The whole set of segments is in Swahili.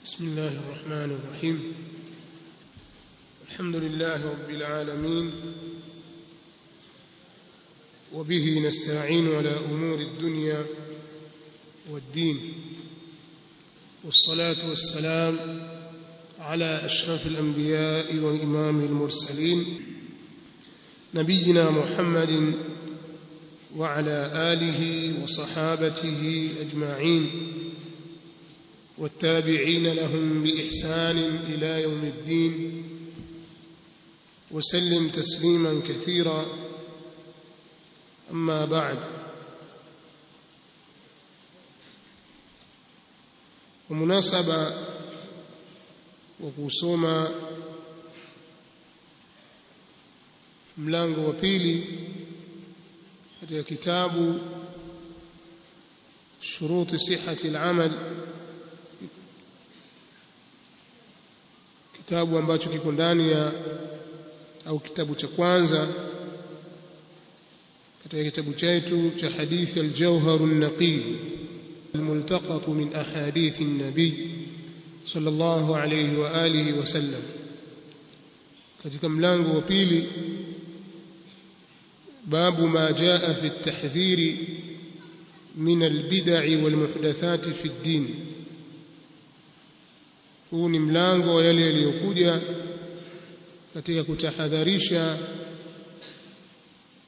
بسم الله الرحمن الرحيم. الحمد لله رب العالمين، وبه نستعين على أمور الدنيا والدين، والصلاة والسلام على أشرف الأنبياء وإمام المرسلين نبينا محمد وعلى آله وصحابته أجمعين والتابعين لهم بإحسان إلى يوم الدين، وسلم تسليما كثيرا. أما بعد، ومناسبة وkusoma mlango wa pili katika kitabu shuruti sihhati al-amal, kitabu ambacho kiko ndani ya au kitabu cha kwanza katika kitabu chetu cha hadithi al-jawhar an-naqi al-multaqat min ahadith an-nabi sallallahu alayhi wa alihi wa sallam. Katika mlango wa pili, babu ma jaa fi at-tahdhir min al-bid'i wal-muhdathat fi ad-din. Huu ni mlango wa yale yaliyokuja katika kutahadharisha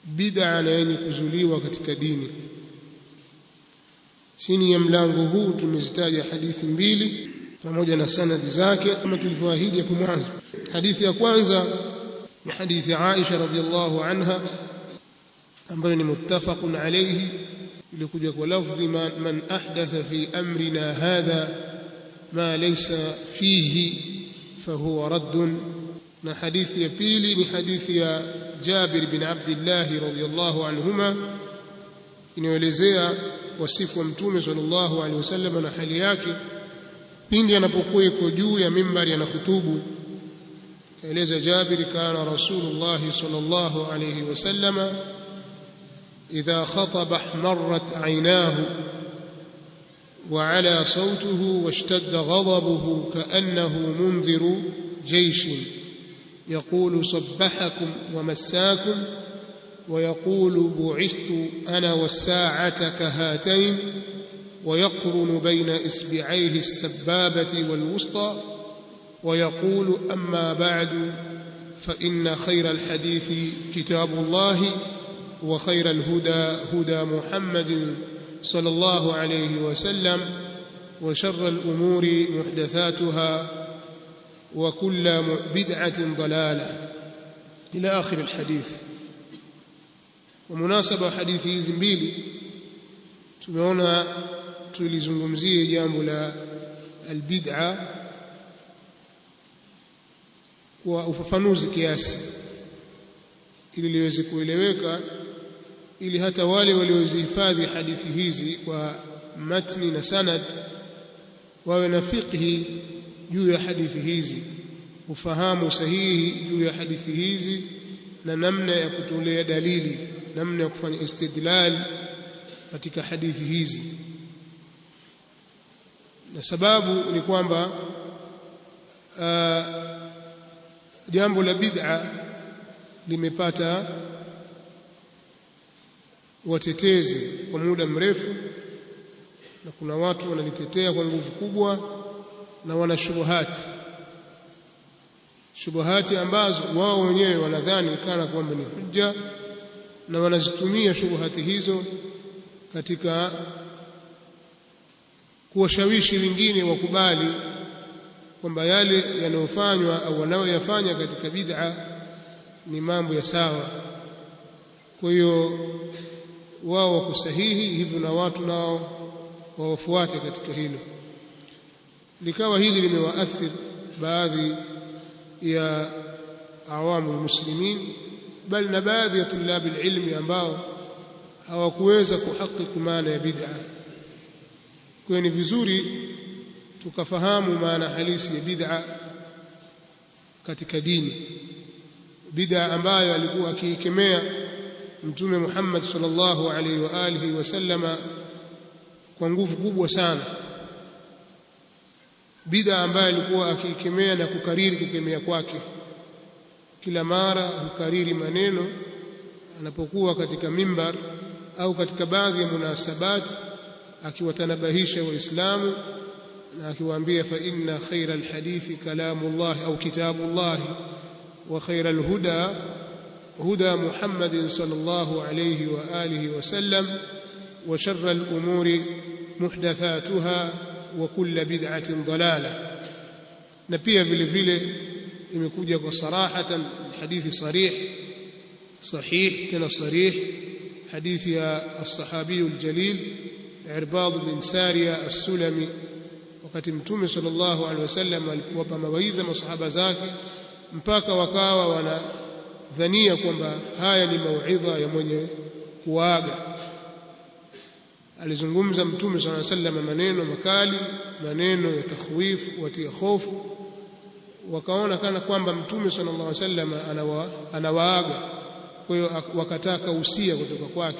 bid'a na yenye kuzuliwa katika dini. Chini ya mlango huu tumezitaja hadithi mbili pamoja na sanadi zake kama tulivyoahidi hapo mwanzo. Hadithi ya kwanza ni hadithi Aisha radhiallahu anha ambayo ni muttafaqun alayhi, ilikuja kwa lafzi man ahdatha fi amrina hadha ma laysa fihi fahuwa raddun. Na hadithi ya pili ni hadithi ya Jabir bin Abdullah radhiyallahu anhuma, inaelezea wasifu wa Mtume sallallahu alaihi wasallam na hali yake pindi anapokuwa yuko juu ya mimbari anahutubu. Kaeleza Jabir, kana Rasulullah sallallahu alaihi wasallam idha khataba ihmarrat aynahu وعلى صوته واشتد غضبه كأنه منذر جيش يقول صبحكم ومساكم ويقول بعثت أنا والساعة كهاتين ويقرن بين إصبعيه السبابة والوسطى ويقول أما بعد فإن خير الحديث كتاب الله وخير الهدى هدى محمد صلى الله عليه وسلم وشر الأمور محدثاتها وكل بدعة ضلالة إلى آخر الحديث. ومناسبة حديث hizi mbili tumeona tulizungumzie jambo la albid'a kwa ufafanuzi kiasi ili liweze kueleweka, ili hata wale waliozihifadhi hadithi hizi kwa matni na sanad wawe na fiqhi juu ya hadithi hizi, ufahamu sahihi juu ya hadithi hizi na namna ya kutolea dalili, namna ya kufanya istidlal katika hadithi hizi. Na sababu ni kwamba jambo la bid'a limepata watetezi kwa muda mrefu, na kuna watu wanalitetea kwa nguvu kubwa, na wana shubuhati ambazo wao wenyewe wanadhani kana kwamba ni hujja, na wanazitumia shubuhati hizo katika kuwashawishi wengine wakubali kwamba yale yanayofanywa au wanayoyafanya katika bid'a ni mambo ya sawa. Kwa hiyo wao wako sahihi hivyo, na watu nao wawafuate katika hilo. Likawa hili limewaathiri baadhi ya awamu muslimin, bali na baadhi ya tulabi ilmi ambao hawakuweza kuhakiki maana ya bid'a. Kwa hiyo ni vizuri tukafahamu maana halisi ya bid'a katika dini, bid'a ambayo alikuwa akiikemea Mtume Muhammad sallallahu alaihi wa alihi wasallama kwa nguvu kubwa sana, bid'a ambayo alikuwa akikemea na kukariri kukemea kwake. Kila mara hukariri maneno anapokuwa katika mimbar au katika baadhi ya munasabat, akiwatanabahisha waislamu na akiwaambia fa inna khayra alhadithi kalamullah au kitabullah wa khayra alhuda huda Muhammadin sallallahu alayhi wa alihi wa sallam wa sharra alumuri muhdathatuha wa kullu bid'atin dalalah. Na pia vile vile imekuja kwa sarahatan hadithi sahih tena sarih, hadithi ya as-sahabi al-jalil Irbad bin Sariya as-Sulami, wakati Mtume sallallahu alaihi wasallam alipowapa mawaidha masahaba zake mpaka wakawa wanadhania kwamba haya ni mauidha ya mwenye kuaga. Alizungumza Mtume sallallahu alaihi wasallam maneno makali, maneno ya takhwifu, watia hofu, wakaona kana kwamba Mtume sallallahu alaihi wasallam anawaaga. Kwa hiyo wakataka usia kutoka kwake.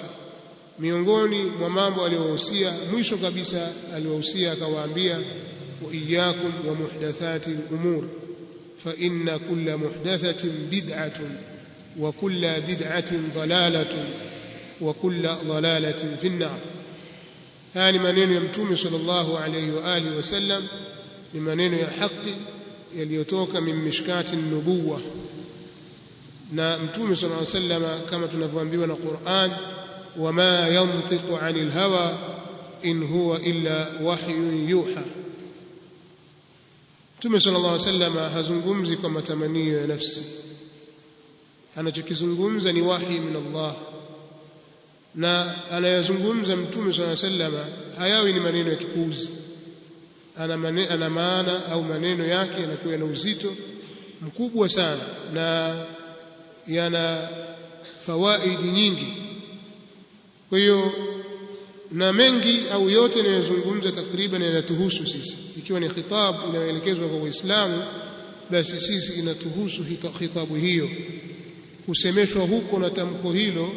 Miongoni mwa mambo aliyowahusia, mwisho kabisa aliwahusia akawaambia, wa iyyakum wa muhdathati al-umur fa inna kulla muhdathatin bid'atun wa kulla bid'atin dalalatun wa kulla dalalatin fi an-nar. Haya ni maneno ya Mtume sallallahu alayhi wa alihi wasallam, ni maneno ya haki yaliyotoka min mishkati an-nubuwah. Na Mtume sallallahu alayhi wasallam kama tunavyoambiwa na Qur'an, wama yantiqu 'anil hawa in huwa illa wahyun yuha. Mtume sallallahu alayhi wasallam hazungumzi kwa matamanio ya nafsi, anachokizungumza ni wahi min Allah, na anayazungumza Mtume sallallahu alayhi wasallam hayawi ni maneno ya kipuuzi. Ana maana au maneno yake yanakuwa na uzito mkubwa sana na yana fawaidi nyingi. Kwa hiyo na mengi au yote yanayozungumza takriban yanatuhusu sisi. Ikiwa ni khitab inayoelekezwa kwa Waislamu, basi sisi inatuhusu khitabu hiyo. Kusemeshwa huko na tamko hilo,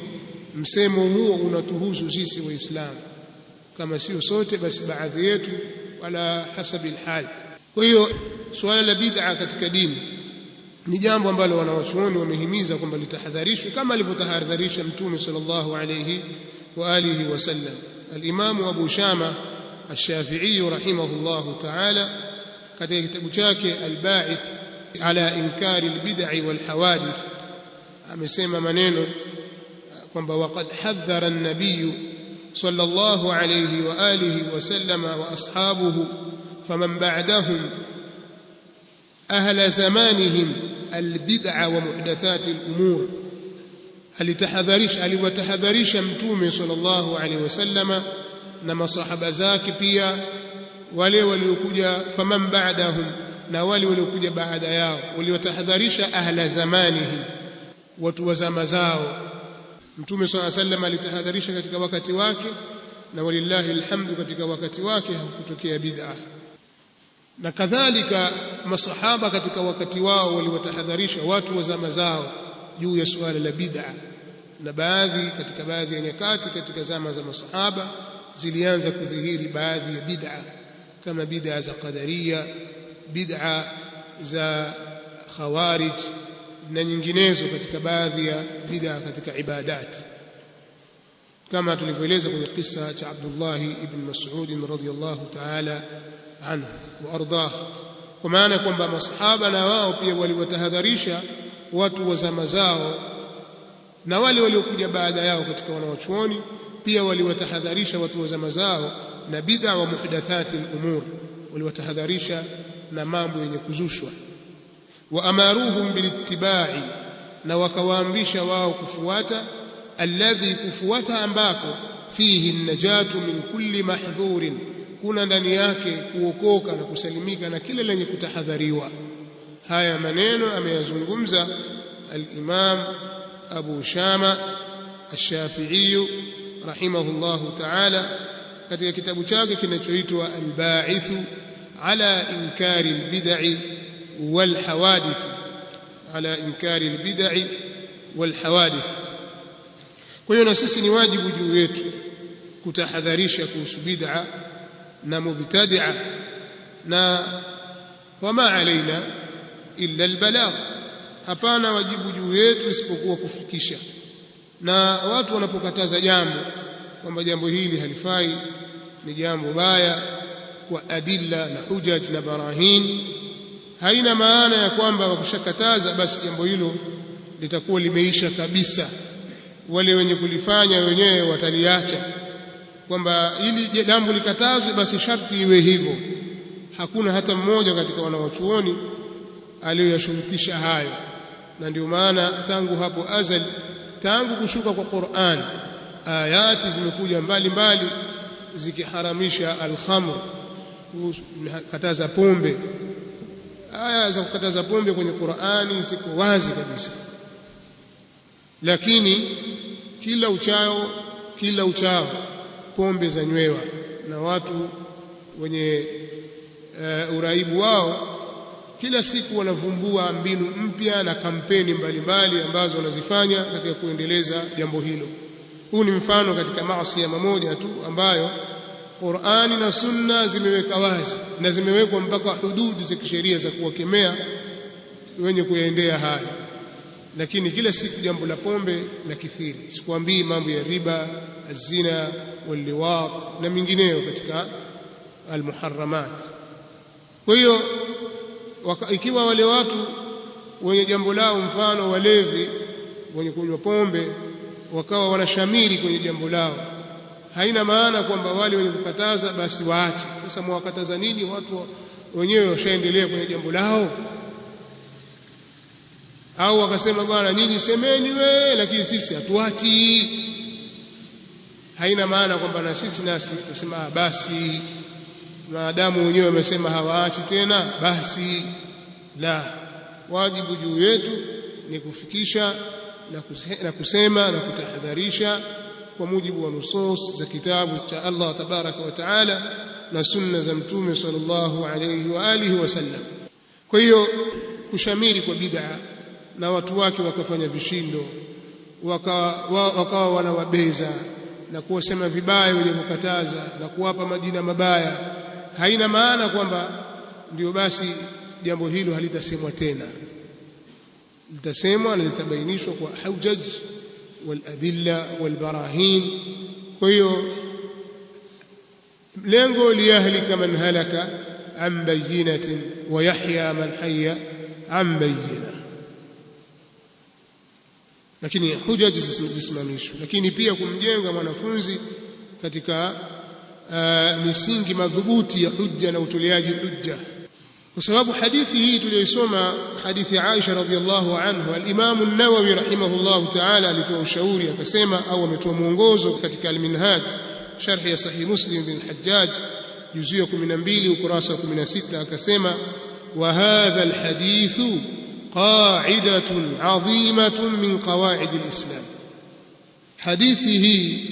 msemo huo unatuhusu sisi Waislamu, kama sio sote basi baadhi yetu, wala hasabi alhal. Kwa hiyo suala la bid'a katika dini ni jambo ambalo wanawachuoni wamehimiza kwamba litahadharishwe kama alivyotahadharisha Mtume sallallahu alayhi wa alihi wasallam. Al-Imam Abu Shama Ash-Shafi'i rahimahullahu ta'ala katika kitabu chake Al-Ba'ith ala inkari al-bid'i wal hawadith amesema maneno kwamba waqad hadhara an-nabiy sallallahu alayhi wa alihi wasallam wa ashabuhu faman ba'dahum ahla zamanihim albid'a wa muhdathati al-umur. Aliwatahadharisha Mtume sallallahu alaihi wasallama na masahaba zake pia, wale waliokuja faman ba'dahum, na wale waliokuja baada yao. Waliwatahadharisha ahla zamanihim, watu wa zama zao. Mtume sallallahu alaihi wasallam alitahadharisha katika wakati wake, na walillahi alhamdu katika wakati wake hakutokea bid'a. Na kadhalika masahaba katika wakati wao waliwatahadharisha watu wa zama zao juu ya suala la bid'a. Na katika baadhi ya nyakati katika zama za masahaba zilianza kudhihiri baadhi ya bid'a, kama bid'a za qadariya, bid'a za khawarij na nyinginezo katika baadhi ya bid'a katika ibadat, kama tulivyoeleza kwenye kisa cha Abdullah ibn Mas'ud radhiyallahu ta'ala anhu wa ardah. Kwa maana kwamba masahaba na wao pia waliwatahadharisha watu wa zama zao, na wale waliokuja baada yao katika wanawachuoni pia waliwatahadharisha watu wa zama zao na bid'a wa muhdathati al-umur, waliwatahadharisha na mambo yenye kuzushwa. Wa amaruhum bilittiba'i, na wakawaamrisha wao kufuata, alladhi, kufuata ambako fihi an-najatu min kulli mahdhurin, kuna ndani yake kuokoka na kusalimika na kila lenye kutahadhariwa. Haya maneno ameyazungumza al-Imam Abu Shama Ash-Shafi'i rahimahullahu ta'ala katika kitabu chake kinachoitwa Al-Ba'ith ala inkari al-bid'i wal hawadith, ala inkari al-bid'i wal hawadith. Kwa hiyo na sisi ni wajibu juu yetu kutahadharisha kuhusu bid'a na mubtadi'a, na wama alaina illa albalagh, hapana wajibu juu yetu isipokuwa kufikisha. Na watu wanapokataza jambo kwamba jambo hili halifai, ni jambo baya, kwa adilla na hujaj na barahin, haina maana ya kwamba wakishakataza basi jambo hilo litakuwa limeisha kabisa. Wale wenye kulifanya wenyewe wataliacha, kwamba ili jambo likatazwe basi sharti iwe hivyo. Hakuna hata mmoja katika wanawachuoni aliyoyashurutisha hayo. Na ndio maana tangu hapo azali, tangu kushuka kwa Qur'an, ayati zimekuja mbalimbali zikiharamisha al-khamr, kukataza pombe. Aya za kukataza pombe kwenye Qur'ani ziko wazi kabisa, lakini kila uchao pombe za nywewa, na watu wenye uraibu wao kila siku wanavumbua mbinu mpya na kampeni mbalimbali ambazo wanazifanya katika kuendeleza jambo hilo. Huu ni mfano katika maasi mamoja tu ambayo Qur'ani na Sunna zimeweka wazi, na zimewekwa mpaka hududi za kisheria za kuwakemea wenye kuyaendea hayo. Lakini kila siku jambo la pombe la kithiri. Sikwambii mambo ya riba, azina, waliwat na mingineyo katika almuharramat. Kwa hiyo ikiwa wale watu wenye jambo lao, mfano walevi wenye kunywa pombe, wakawa wanashamiri kwenye jambo lao, haina maana kwamba wale wenye kukataza basi waache. Sasa mwakataza nini? Watu wenyewe washaendelea kwenye jambo lao. Au wakasema bwana, nyinyi semeni lakini sisi hatuachi. Haina maana kwamba na sisi tusema basi, maadamu wenyewe wamesema hawaachi tena basi. La, wajibu juu yetu ni kufikisha na kusema na kutahadharisha kwa mujibu wa nusus za kitabu cha Allah tabaraka wa taala na sunna za Mtume sallallahu alayhi wa alihi wasallam. Kwa hiyo kushamiri kwa bid'a na watu wake wakafanya vishindo, wakawa wanawabeza na kuwasema vibaya wenye kukataza na kuwapa majina mabaya, haina maana kwamba ndio basi jambo hilo halitasemwa tena. Litasemwa na litabainishwa kwa hujaj wal adilla wal barahin. Kwa hiyo lengo liyahlika man halaka an bayyinatin wa yahya man hayya an bayyina, lakini hujaj zisimamishwe. Lakini pia kumjenga mwanafunzi katika misingi madhubuti ya hujja na utoleaji hujja, kwa sababu hadithi hii tuliyosoma, hadithi ya Aisha radhiallahu anha, al-Imam an-Nawawi rahimahullahu ta'ala alitoa ushauri akasema, au ametoa mwongozo katika al-Minhaj sharh ya Sahih Muslim bin Hajjaj juzuu ya 12 ukurasa wa 16, akasema wa hadha al-hadithu qa'idatun 'azimatun min qawa'id al-Islam. Hadithi hii,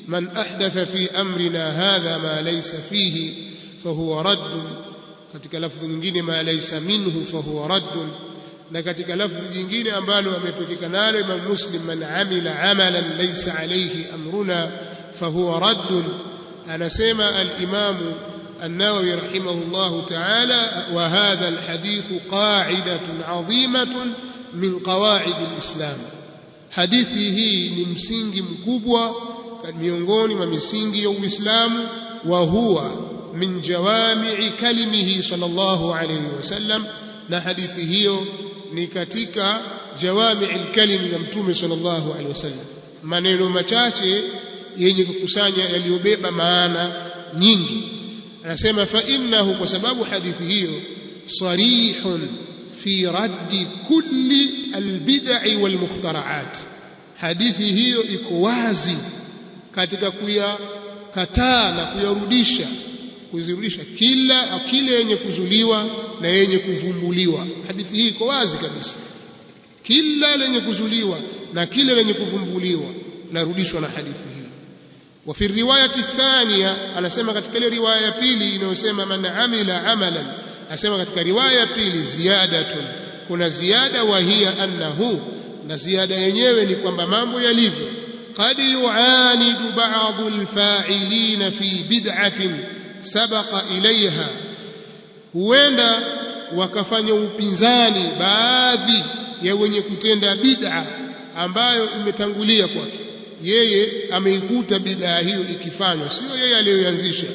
man ahdatha fi amrina hadha ma laysa fihi fahuwa radd, katika lafzi nyingine ma laysa minhu fahuwa radd, na katika lafzi nyingine ambalo amepokeka nalo Imam Muslim, man amila amalan laysa alayhi amruna fahuwa radd. Anasema al-Imam an-Nawawi rahimahullahu ta'ala, wa hadha al-hadithu qa'idatun 'azimatun min qawa'id al-Islam. Hadithi hii ni msingi mkubwa miongoni mwa misingi ya Uislamu, wa huwa min jawami'i kalimihi sallallahu alayhi wasallam, na hadithi hiyo ni katika jawami'il kalimi ya Mtume sallallahu alayhi wasallam, maneno machache yenye kukusanya yaliyobeba maana nyingi. Anasema fa innahu, kwa sababu hadithi hiyo sarihun fi raddi kulli albid'i walmukhtara'at, hadithi hiyo iko wazi katika kuyakataa na kuzirudisha kile yenye kuzuliwa na yenye kuvumbuliwa. Hadithi hii iko wazi kabisa, kila lenye kuzuliwa na kile lenye kuvumbuliwa narudishwa na hadithi hii. Wa fi riwayati thaniya, anasema katika ile riwaya ya pili inayosema man amila amalan, anasema katika riwaya ya pili ziyadatun, kuna ziada, wa hiya annahu, na ziada yenyewe ni kwamba mambo yalivyo, qad yu'anidu ba'd al-fa'ilina fi bid'atin sabaqa ilayha, huenda wakafanya upinzani baadhi ya wenye kutenda bid'a ambayo imetangulia kwake. Yeye ameikuta bid'a hiyo ikifanywa, sio yeye aliyoanzisha.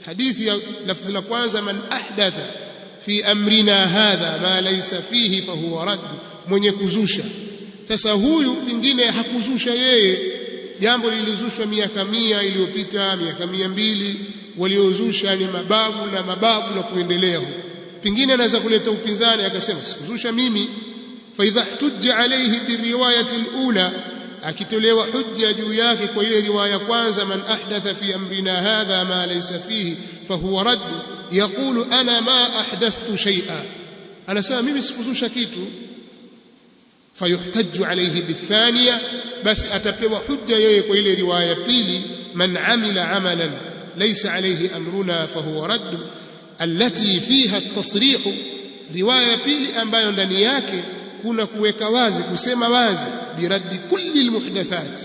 Hadithi ya lafzi la kwanza, man ahdatha fi amrina hadha ma laysa fihi fahuwa radd, mwenye kuzusha. Sasa huyu pengine hakuzusha yeye, jambo lilizushwa miaka 100 iliyopita, miaka 200, waliozusha ni mababu na kuendelea huko. Pengine anaweza kuleta upinzani akasema sikuzusha mimi. Fa idha hujja alayhi biriwayati alula, akitolewa hujja juu yake kwa ile riwaya kwanza, man ahdatha fi amrina hadha ma laysa fihi fahuwa radd, yaqulu ana ma ahdathtu shay'a, anasema mimi sikuzusha kitu. Fayuhtaju alayhi bithaniya, basi atapewa hujja yeye kwa ile riwaya pili, man amila amalan laysa alayhi amruna fahuwa radd, allati fiha at-tasrih, riwaya pili ambayo ndani yake kuna kuweka wazi, kusema wazi, biraddi kulli almuhdathat,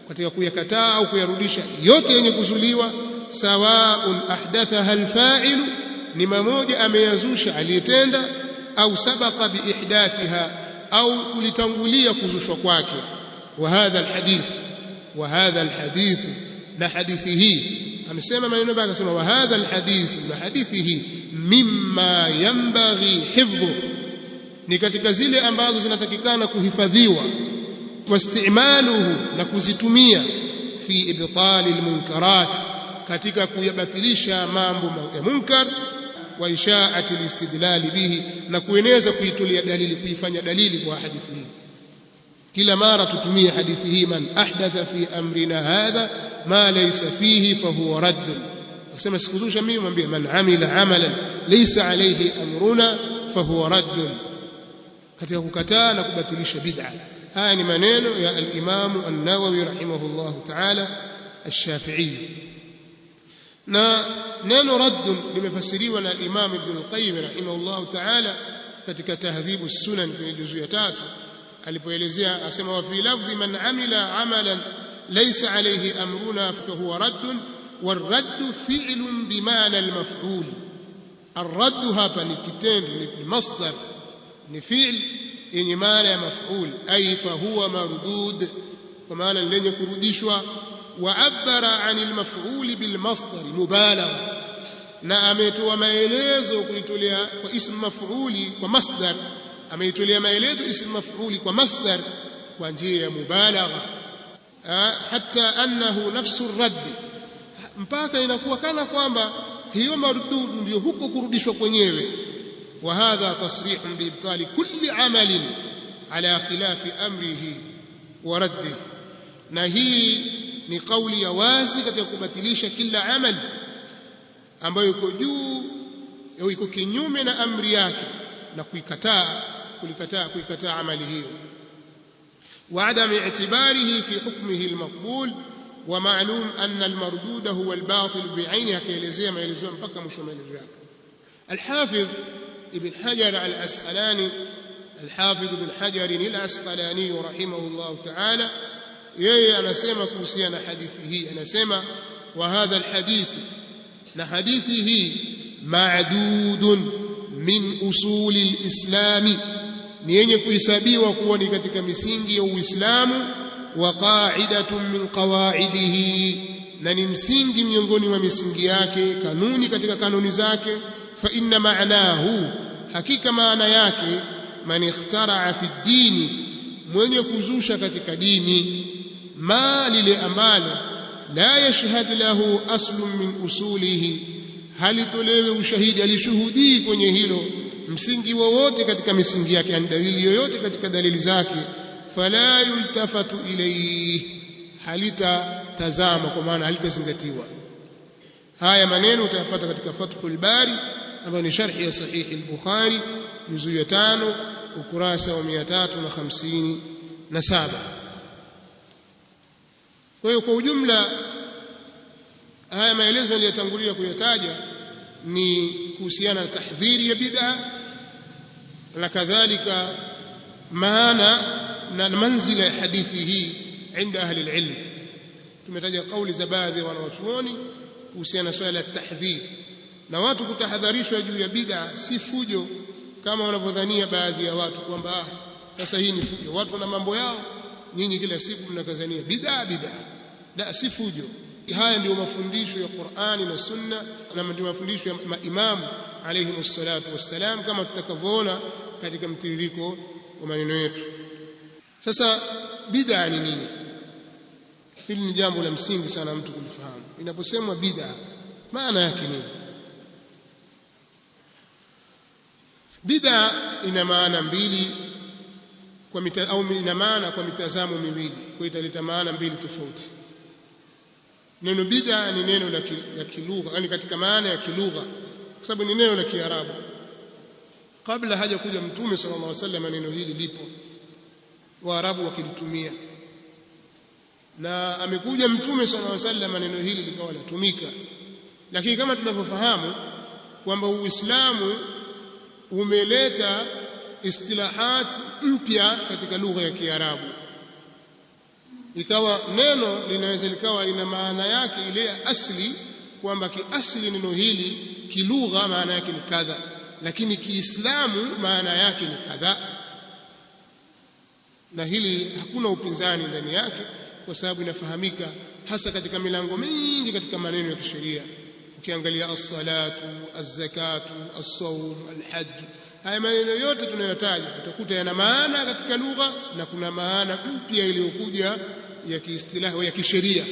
katika kuyakataa au kuyarudisha yote yenye kuzuliwa. Sawaun ahdathaha alfa'il, ni mmoja ameyazusha aliyetenda, au sabaqa biihdathiha, au kulitangulia kuzushwa kwake. Wa hadha alhadith, na hadithi hii amesema maneno baka, akasema wa hadha alhadith, na hadithi hii mimma yanbaghi hifdhu, ni katika zile ambazo zinatakikana kuhifadhiwa, wastimaluhu, na kuzitumia, fi ibtali almunkarat, katika kuyabatilisha mambo ya munkar, wa ishaati alistidlal bihi, na kueneza kuitolea dalili, kuifanya dalili kwa hadithi hii. Kila mara tutumie hadithi hii, man ahdatha fi amrina hadha ma laysa fihi fahuwa radd. Akisema sikuzusha mimi, mwambie man amila amalan laysa alayhi amruna fahuwa radd, katika kukataa na kubatilisha bid'a. Haya ni maneno ya al-Imam an-Nawawi rahimahullah ta'ala ash-Shafi'i. Na neno radd limefasiriwa na al-Imam Ibn al-Qayyim rahimahullah ta'ala katika Tahdhib as-Sunan kwenye juzu ya 3, alipoelezea asema, wa fi lafdhi man amila amalan laysa alayhi amruna fahuwa radd, والرد فعل بمعنى المفعول. الرد hapa ni kitendo, ni masdar, ni fi'l yenye maana ya maf'ul, ay fahuwa mardud, kwa maana lenye kurudishwa. Wa abara anil maf'ul bil masdar mubalagha, na ametoa maelezo kuitolea kwa ism maf'uli kwa masdar, ameitolea maelezo ism maf'uli kwa masdar kwa njia ya mubalagha, hatta annahu nafsu ar-radd, mpaka inakuwa kana kwamba hiyo mardud ndio huko kurudishwa kwenyewe. Wa hadha tasrihun bi ibtali kulli amalin ala khilafi amrihi wa raddihi, na hii ni kauli ya wazi katika kubatilisha kila amali ambayo iko juu au iko kinyume na amri yake, na kuikataa amali hiyo. Wa adam i'tibarihi fi hukmihi almaqbul, wa ma'lum anna almardud huwa albatil bi'aynihi, akaelezea maelezo mpaka mwisho maelezo yake. Al-Hafidh Ibn Hajar al-Asqalani, Al-Hafidh Ibn Hajar al-Asqalani rahimahullah ta'ala, yeye anasema kuhusiana na hadithi hii, anasema wa hadha alhadith, na hadithi hii ma'dudun min usuli alislam, ni yenye kuhesabiwa kuwa ni katika misingi ya Uislamu. Wa qa'idatun min qawaidihi, na ni msingi miongoni mwa misingi yake, kanuni katika kanuni zake. Fa inna ma'nahu, hakika maana yake, man ikhtara'a fi dini, mwenye kuzusha katika dini, ma lile ambalo la yashhad lahu aslun min usulihi, halitolewe ushahidi, alishuhudii kwenye hilo msingi wowote katika misingi yake, yani dalili yoyote katika dalili zake. Fala yultafatu ilayhi, halitatazama, kwa maana halitazingatiwa. Haya maneno utayapata katika Fathul Bari, ambayo ni sharhi ya Sahih al-Bukhari, juzu ya 5 ukurasa wa 357. Kwa hiyo kwa ujumla haya maelezo niliyotangulia kuyataja ni kuhusiana na tahdhiri ya bid'a, na kadhalika maana na manzila ya hadithi hii inda ahli alilm. Tumetaja kauli za baadhi ya wanawachuoni kuhusiana na swala la tahdhir, na watu kutahadharishwa juu ya bid'a si fujo kama wanavyodhania baadhi ya watu kwamba sasa hii ni fujo, watu na mambo yao, nyinyi kila siku mnakazania bid'a. La, si fujo. Haya ndio mafundisho ya Qur'ani na Sunna, na ndio mafundisho ya maimamu alayhi wassalatu wassalam, kama tutakavyoona katika mtiririko wa maneno yetu. Sasa bid'a ni nini? Hili ni jambo la msingi sana mtu kulifahamu. Inaposemwa bid'a, maana yake nini? Bid'a ina maana mbili au ina maana kwa mitazamo miwili, kwa italeta maana mbili tofauti. Neno bid'a ni neno la kilugha, yani katika maana ya kilugha, kwa sababu ni neno la Kiarabu. Kabla haja kuja Mtume sallallahu alaihi wasallam neno hili lipo, Waarabu wakilitumia, na amekuja Mtume sallallahu alaihi wasallam neno hili likawa latumika. Lakini kama tunavyofahamu kwamba Uislamu umeleta istilahat mpya katika lugha ya Kiarabu, ikawa neno linaweza likawa lina maana yake ile ya asli, kwamba kiasli neno hili kilugha maana yake ni kadha, lakini Kiislamu maana yake ni kadha, na hili hakuna upinzani ndani yake, kwa sababu inafahamika hasa katika milango mingi katika maneno ya kisheria. Ukiangalia as-salatu, az-zakatu, as-sawm, al-hajj, haya maneno yote tunayotaja utakuta yana maana katika lugha, na kuna maana mpya iliyokuja ya kiistilahi au ya kisheria,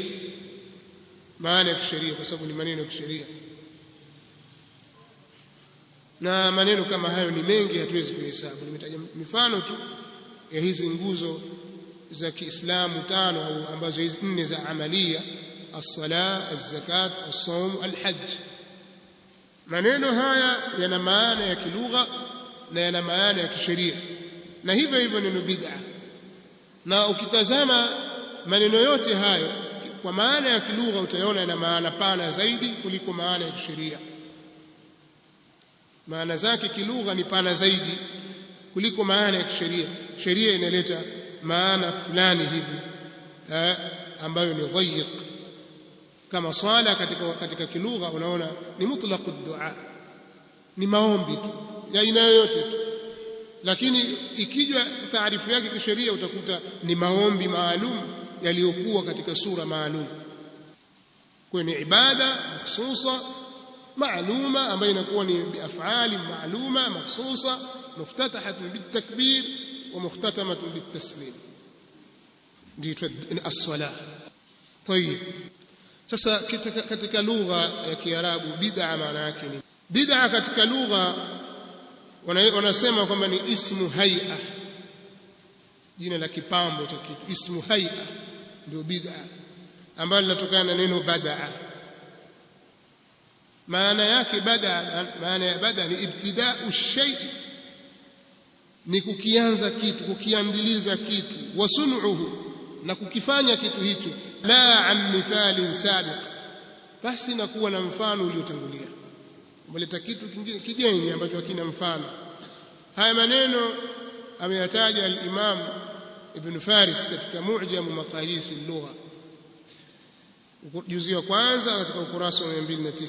maana ya kisheria, kwa sababu ni maneno ya kisheria. Na maneno kama hayo ni mengi, hatuwezi kuhesabu. Nimetaja mifano tu ya hizi nguzo za Kiislamu tano au ambazo hizi nne za amalia: as-sala, az-zakat, as-sawm, al-hajj. Maneno haya yana maana ya kilugha na yana maana ya kisheria, na hivyo hivyo neno bid'a. Na ukitazama maneno yote hayo kwa maana ya kilugha, utaona yana maana pana zaidi kuliko maana ya kisheria. Maana zake kilugha ni pana zaidi kuliko maana ya kisheria. Sheria inaleta maana fulani hivi ambayo ni dhayiq, kama swala katika kilugha unaona ni mutlaqu dua, ni maombi tu ya aina yoyote tu, lakini ikija taarifu yake kisheria utakuta ni maombi maalum yaliyokuwa katika sura maalum, kwenye ibada mahsusa maaluma ambayo inakuwa ni biaf'ali maaluma mahsusa, muftatahatun bitakbir wa muhtatamatun bitaslim, ndio as-salah. Tayeb, sasa katika lugha ya Kiarabu bid'a maana yake ni bid'a. Katika lugha wanasema kwamba ni ismu hay'a, jina la kipambo cha kitu. Ismu hay'a ndio bid'a, ambalo linatokana na neno bada'a. Maana yake bada'a, maana ya bada'a ni ibtida'u shay', ni kukianza kitu, kukiandiliza kitu, wa sun'uhu, na kukifanya kitu hicho, la an mithalin sabiq, basi na kuwa na mfano uliotangulia. Umeleta kitu kingine kigeni ambacho hakina mfano. Haya maneno ameyataja al-Imam Ibn Faris katika Mu'jam Maqayis al-Lugha, juzu ya kwanza katika ukurasa wa 209.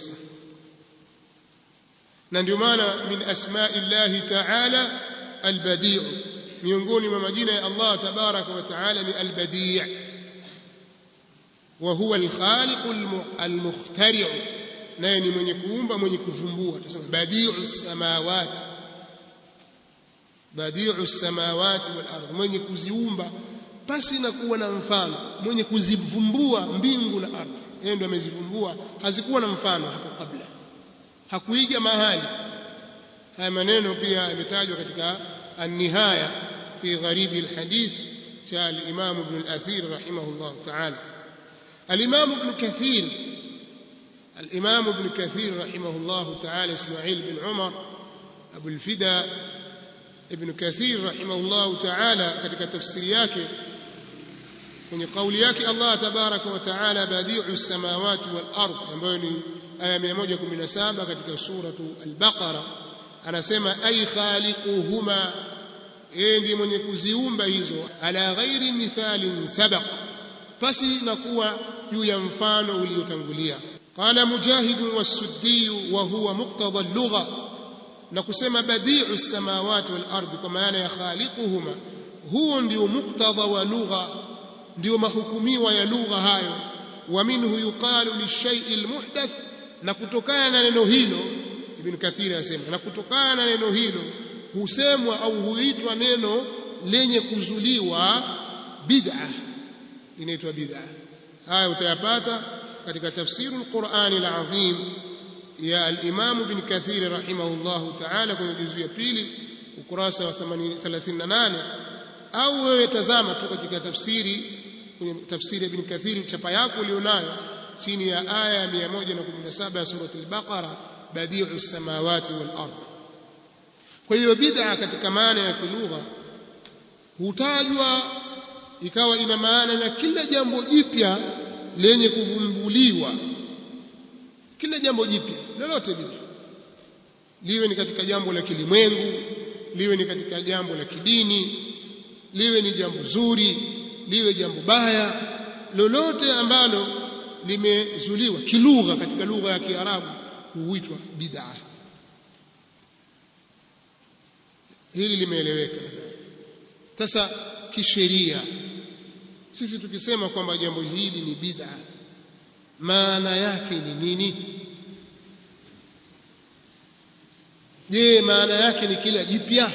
Na ndio maana min asma'illahi ta'ala al-badi', miongoni mwa majina ya Allah tabaraka wa ta'ala ni al-badi', wa huwa al-khaliq al-mukhtari', naye ni mwenye kuumba, mwenye kuvumbua. Tunasema badi'us samawati, badi'us samawati wal ardh, mwenye kuziumba pasi na kuwa na mfano, mwenye kuzivumbua mbingu na ardhi. Yeye ndiye amezivumbua, hazikuwa na mfano hapo kabla, hakuiga mahali. Haya maneno pia yametajwa katika an-nihaya fi gharib al-hadith cha al-Imam Ibn al-Athir rahimahullah ta'ala. Al-Imam Ibn Kathir, الإمام ابن كثير رحمه الله تعالى إسماعيل بن عمر أبو الفداء ابن كثير رحمه الله تعالى katika tafsiri yake kwenye kauli yake Allah tabaraka wa taala badi'us samawati wal ard, ambayo ni aya 117 katika suratu al-Baqara, anasema ay khaliquhuma, yeye ndiye mwenye kuziumba hizo, ala ghairi mithalin sabaq, pasi na kuwa juu ya mfano uliotangulia. قال مجاهد والسدي وهو مقتضى اللغة na kusema badi'u samawati wal ardi kwa maana ya khaliquhuma, huo ndio muktadha wa lugha, ndio mahukumiwa ya lugha hayo. Wa minhu yuqalu lishay'i almuhdath, na kutokana na neno hilo Ibn Kathir asema, na kutokana na neno hilo husemwa au huitwa neno lenye kuzuliwa bid'a, inaitwa bid'a. Haya utayapata katika tafsiri al-Qur'an al-Azim ya al-Imam Ibn Kathir rahimahullahu ta'ala kwenye juzu ya pili ukurasa wa 38, au wewe tazama tu katika tafsiri, kwenye tafsiri ya Ibn Kathir chapa yako ulionayo chini ya aya 117 ya surah al-Baqara, badi'u samawati wal ardh. Kwa hiyo bid'a katika maana ya kilugha hutajwa ikawa ina maana na kila jambo jipya lenye kuvumbuliwa, kila jambo jipya lolote lile, liwe ni katika jambo la kilimwengu, liwe ni katika jambo la kidini, liwe ni jambo zuri, liwe jambo baya, lolote ambalo limezuliwa kilugha katika lugha ya Kiarabu huitwa bid'a. Hili limeeleweka. Sasa kisheria sisi tukisema kwamba jambo hili ni bid'a, maana yake ni nini? Je, maana yake ni kila jipya,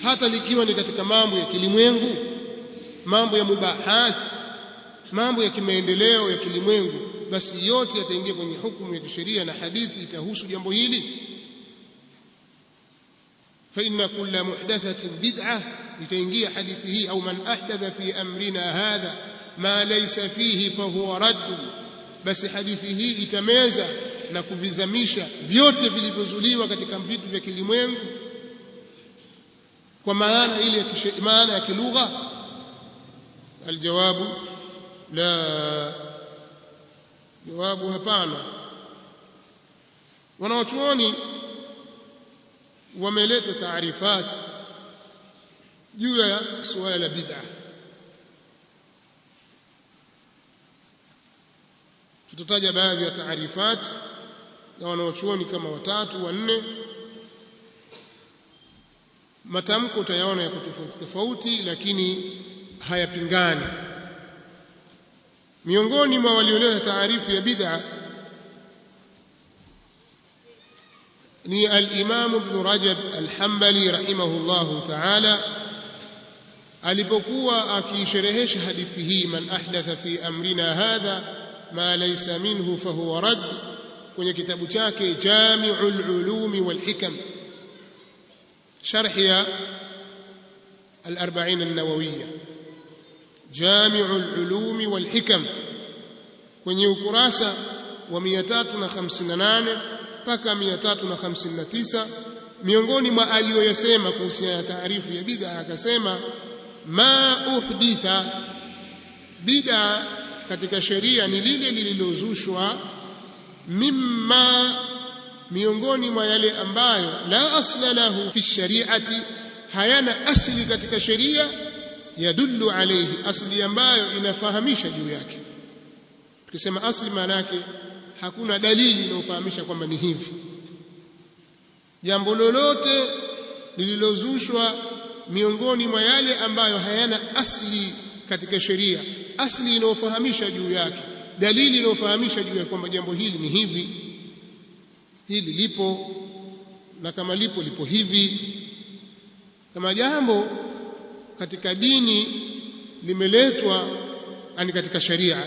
hata likiwa ni katika mambo ya kilimwengu, mambo ya mubahat, mambo ya kimaendeleo ya kilimwengu, basi yote yataingia kwenye hukumu ya kisheria na hadithi itahusu jambo hili? Fa inna kulla muhdathatin bid'ah, itaingia hadithi hii, au man ahdatha fi amrina hadha ma laysa fihi fahuwa radd, basi hadithi hii itameza na kuvizamisha vyote vilivyozuliwa katika vitu vya kilimwengu kwa maana ile ya maana ya kilugha. Aljawabu la, jawabu hapana. Wanawachuoni wameleta taarifat juu ya suala la bid'a. Tutataja baadhi ya taarifat na wanawachuoni kama 3 4. Matamko utayaona yako tofauti tofauti, lakini hayapingani. Miongoni mwa walioleta taarifu ya bid'a ni al-Imam Ibn Rajab al-Hanbali rahimahullahu ta'ala, alipokuwa akisherehesha hadithi hii, man ahdatha fi amrina hadha ma laysa minhu fahuwa radd, kwenye kitabu chake Jami'ul Ulumi wal Hikam, sharh ya al-40 an-Nawawiyya, Jami'ul Ulumi wal Hikam, kwenye ukurasa wa 358 mpaka 359. Miongoni mwa aliyoyasema kuhusiana na taarifu ya bid'a akasema, ma uhditha, bid'a katika sheria ni lile lililozushwa, mimma, miongoni mwa yale ambayo la asla lahu fi shari'ati, hayana asli katika sheria, yadullu alayhi, asli ambayo inafahamisha juu yake. Tukisema asli maana yake hakuna dalili inayofahamisha kwamba ni hivi. Jambo lolote lililozushwa miongoni mwa yale ambayo hayana asli katika sheria, asli inayofahamisha juu yake, dalili inayofahamisha juu ya kwamba jambo hili ni hivi, hili lipo, na kama lipo lipo hivi. Kama jambo katika dini limeletwa ani katika sharia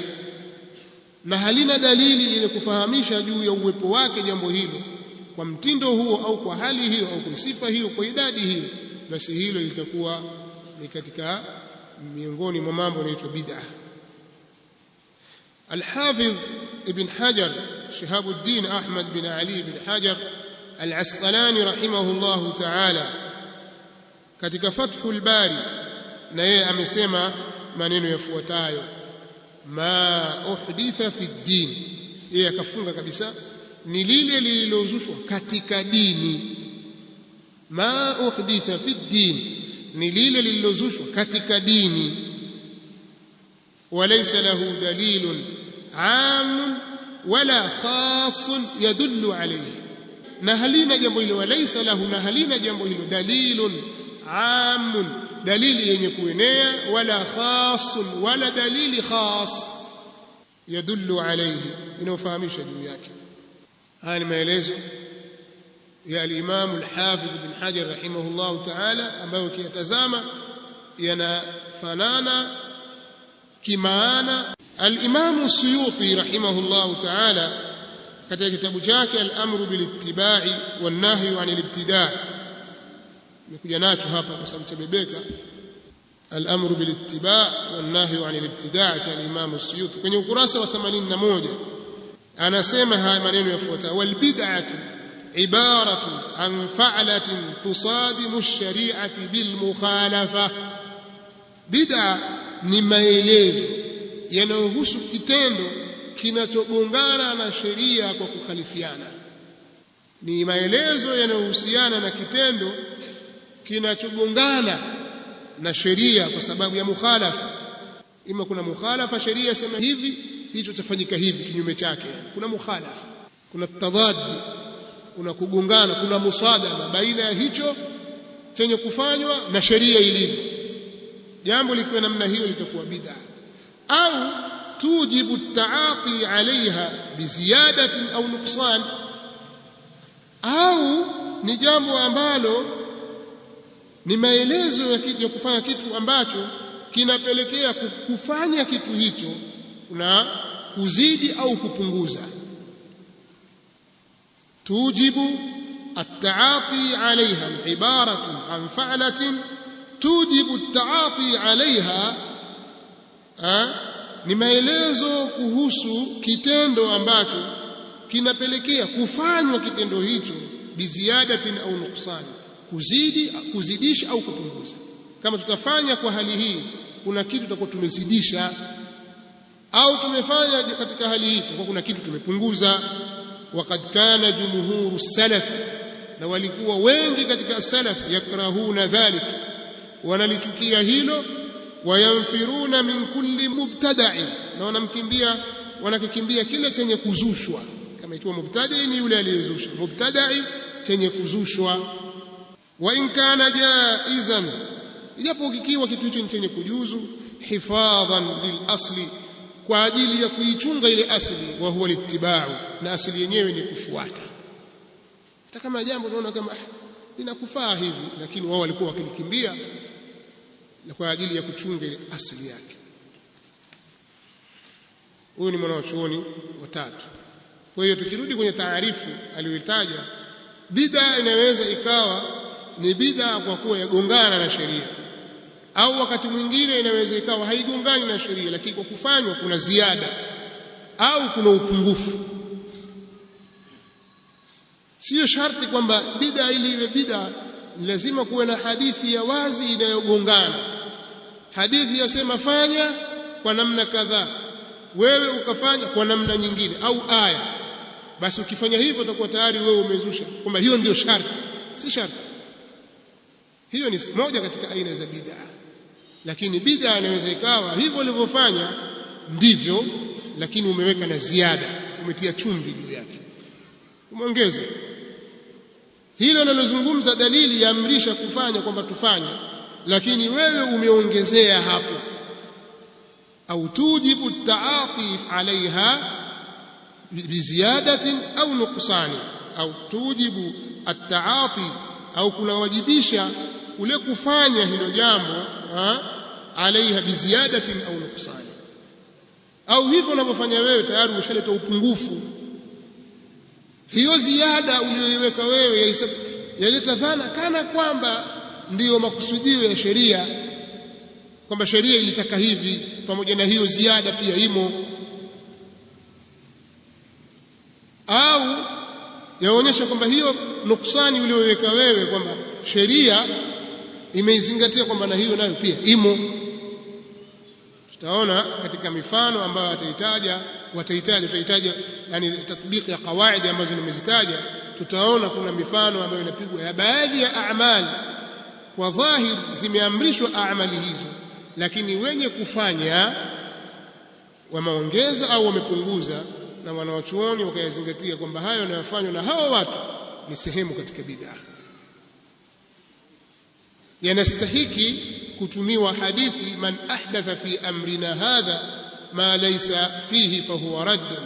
na halina dalili yenye kufahamisha juu ya uwepo wake jambo hilo kwa mtindo huo au kwa hali hiyo au kwa sifa hiyo, kwa idadi hiyo, basi hilo litakuwa ni katika miongoni mwa mambo yanayoitwa bid'ah. Al-Hafidh Ibn Hajar, Shihabuddin Ahmad bin Ali bin Hajar Al-Asqalani rahimahullahu ta'ala, katika Fathul Bari, na yeye amesema maneno yafuatayo, ma uhditha fi ddin, yeye akafunga kabisa, ni lile lililozushwa katika dini. Ma uhditha fi ddin, ni lile lililozushwa katika dini. Walaysa lahu dalilun aam wala khas yadullu alayhi, na halina jambo hilo, walaysa lahu, na halina jambo hilo, dalilun amun, dalili yenye kuenea, wala khasun, wala dalili khas yadullu alayhi, inayofahamisha juu yake. Haya ni maelezo ya al-Imam al-Hafidh Ibn Hajar rahimahullah ta'ala, ambayo ukiyatazama yanafanana kimaana. Al-Imam as-Suyuti rahimahullah ta'ala katika kitabu chake al-Amru bil-ittiba'i wan-nahyu 'anil ibtida', nikuja nacho hapa kwa sababu chabebeka, al-Amru bil-ittiba' wan-nahyu 'anil ibtida' cha al-Imam as-Suyuti kwenye ukurasa wa 81 anasema haya maneno yafuatayo: wal bid'atu ibaratu an fa'latin tusadimu ash-shari'ati bil mukhalafa. Bid'a ni maelezo yanayohusu kitendo kinachogongana na sheria kwa kukhalifiana. Ni maelezo yanayohusiana na kitendo kinachogongana na sheria kwa sababu ya mukhalafa. Ima kuna mukhalafa, sheria sema hivi, hicho tafanyika hivi kinyume chake. Kuna mukhalafa, kuna tadad, kuna kugongana, kuna musadama baina ya hicho chenye kufanywa na sheria ilivyo. Jambo likiwa namna hiyo litakuwa bid'a. Au tujibu at-ta'ati 'alayha bi ziyadatin au nuqsan, au ni jambo ambalo ni maelezo ya kufanya kitu ambacho kinapelekea kufanya kitu hicho na kuzidi au kupunguza. Tujibu at-ta'ati 'alayha ibaratun an fa'latin tujibu at-ta'ati 'alayha, ni maelezo kuhusu kitendo ambacho kinapelekea kufanywa kitendo hicho biziadatin au nuqsan, kuzidisha au kupunguza. Kama tutafanya kwa hali hii, kuna kitu tutakuwa tumezidisha, au tumefanya katika hali hii tutakuwa kuna kitu tumepunguza. Waqad kana jumhuru salaf, na walikuwa wengi katika salaf, yakrahuna dhalik, wanalichukia hilo. Wayanfiruna min kulli mubtada'in, na wanakikimbia kile chenye kuzushwa. Kama ikiwa mubtadi ni yule aliyezusha, mubtada'i chenye kuzushwa. Wa in kana jaizan, ijapo kikiwa kitu hicho chenye kujuzu, hifadhan lil asli, kwa ajili ya kuichunga ile asli, wa huwa littiba'u, na asli yenyewe ni kufuata. Hata kama jambo unaona kama linakufaa hivi, lakini wao walikuwa wakilikimbia na kwa ajili ya kuchunga ile asili yake. Huyu ni mwanachuoni watatu. Kwa hiyo tukirudi kwenye taarifu aliyoitaja, bid'a inaweza ikawa ni bid'a kwa kuwa yagongana na sheria, au wakati mwingine inaweza ikawa haigongani na sheria, lakini kwa kufanywa kuna ziada au kuna upungufu. Sio sharti kwamba bid'a ili iwe bid'a lazima kuwe na hadithi ya wazi inayogongana. Hadithi yasema fanya kwa namna kadhaa, wewe ukafanya kwa namna nyingine, au aya, basi ukifanya hivyo utakuwa tayari wewe umezusha, kwamba hiyo ndio sharti. Si sharti. Hiyo ni moja katika aina za bid'a. Lakini bid'a inaweza ikawa hivyo ulivyofanya ndivyo, lakini umeweka na ziada, umetia chumvi juu yake, umeongeza. Hilo linalozungumza dalili yaamrisha kufanya kwamba tufanye, lakini wewe umeongezea hapo. Au tujibu at-ta'ati 'alayha biziyadatin au nuqsani, au tujibu at-ta'ati, au kunawajibisha kule kufanya hilo jambo 'alayha biziyadatin au nuqsani, au hivyo unavyofanya wewe tayari ushaleta upungufu. Hiyo ziada uliyoiweka wewe yaleta dhana kana kwamba ndiyo makusudio ya sheria, kwamba sheria ilitaka hivi, pamoja na hiyo ziada pia imo. Au yaonyesha kwamba hiyo nuksani uliyoiweka wewe, kwamba sheria imeizingatia kwamba na hiyo nayo pia imo. Tutaona katika mifano ambayo tutahitaja yani tatbiki ya kawaidi ambazo nimezitaja. Tutaona kuna mifano ambayo inapigwa ya baadhi ya amali kwa dhahir zimeamrishwa amali hizo, lakini wenye kufanya wameongeza au wamepunguza, na wanawachuoni wakayazingatia kwamba hayo yanayofanywa na hao watu ni sehemu katika bid'a. Yanastahiki kutumiwa hadithi man ahdatha fi amrina hadha ma laysa fihi fahuwa radd.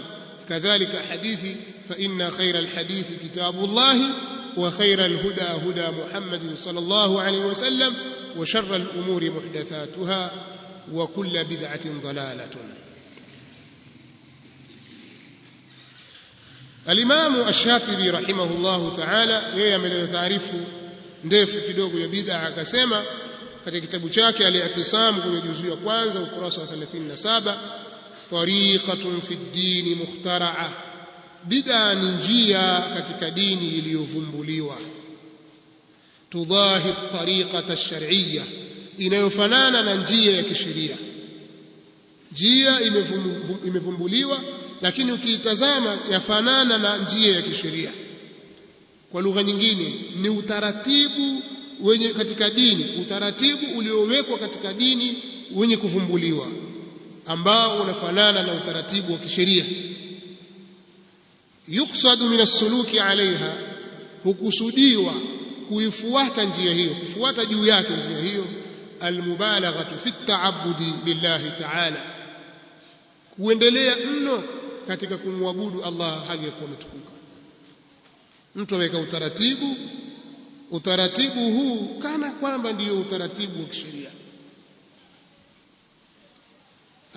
Kadhalika hadithi fa inna khayra alhadithi kitabullahi wa khayra alhuda huda Muhammadin sallallahu alayhi wasallam wa sharra alumuri muhdathatuha wa kullu bid'atin dalalatun. Al-Imam Ash-Shatibi rahimahullahu ta'ala yeye ameleta taarifu ndefu kidogo ya bid'a, akasema katika kitabu chake Al-I'tisam kwenye juzu ya kwanza ukurasa wa 37, tariqatun fi ad-din mukhtara'a, bid'a ni njia katika dini iliyovumbuliwa, tudahi at-tariqata ash-shar'iyya, inayofanana na njia ya kisheria. Njia imevumbuliwa lakini ukiitazama yafanana na njia ya kisheria. Kwa lugha nyingine ni utaratibu wenye katika dini, utaratibu uliowekwa katika dini wenye kuvumbuliwa ambao unafanana na utaratibu wa kisheria. Yuqsadu min as-suluki alaiha, hukusudiwa kuifuata njia hiyo, kufuata juu yake njia hiyo, almubalaghatu fi at-ta'abbudi lillahi ta'ala, kuendelea mno katika kumwabudu Allah hali ya kuwa umetukuka. Mtu aweka utaratibu huu kana kwamba ndiyo utaratibu wa kisheria,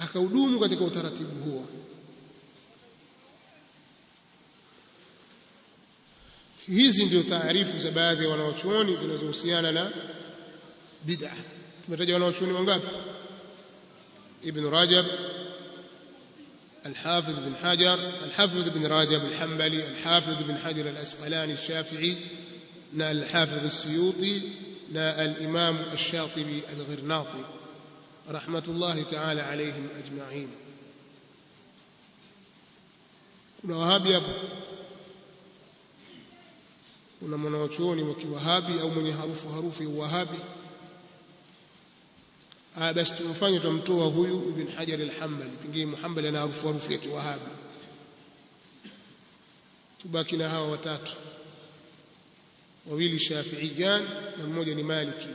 akahudumu katika utaratibu huo. Hizi ndio taarifu za baadhi ya wanawachuoni zinazohusiana na bid'a. Tumetaja wanawachuoni wangapi? Ibn Rajab, الحافظ بن حجر، الحافظ بن رجب الحنبلي، الحافظ بن حجر الأسقلاني الشافعي، نا الحافظ السيوطي، نا الإمام الشاطبي الغرناطي رحمة الله تعالى عليهم أجمعين. kuna wahabi hapo, kuna mwanachuoni wa kiwahabi au mwenye harufu ya wahabi. Basi tumfanye tumtoa huyu Ibn Hajar al-Hanbali, pengine Muhammad ana harufu ya kiwahabi, tubaki na hawa watatu, wawili Shafi'iyan na mmoja ni Maliki.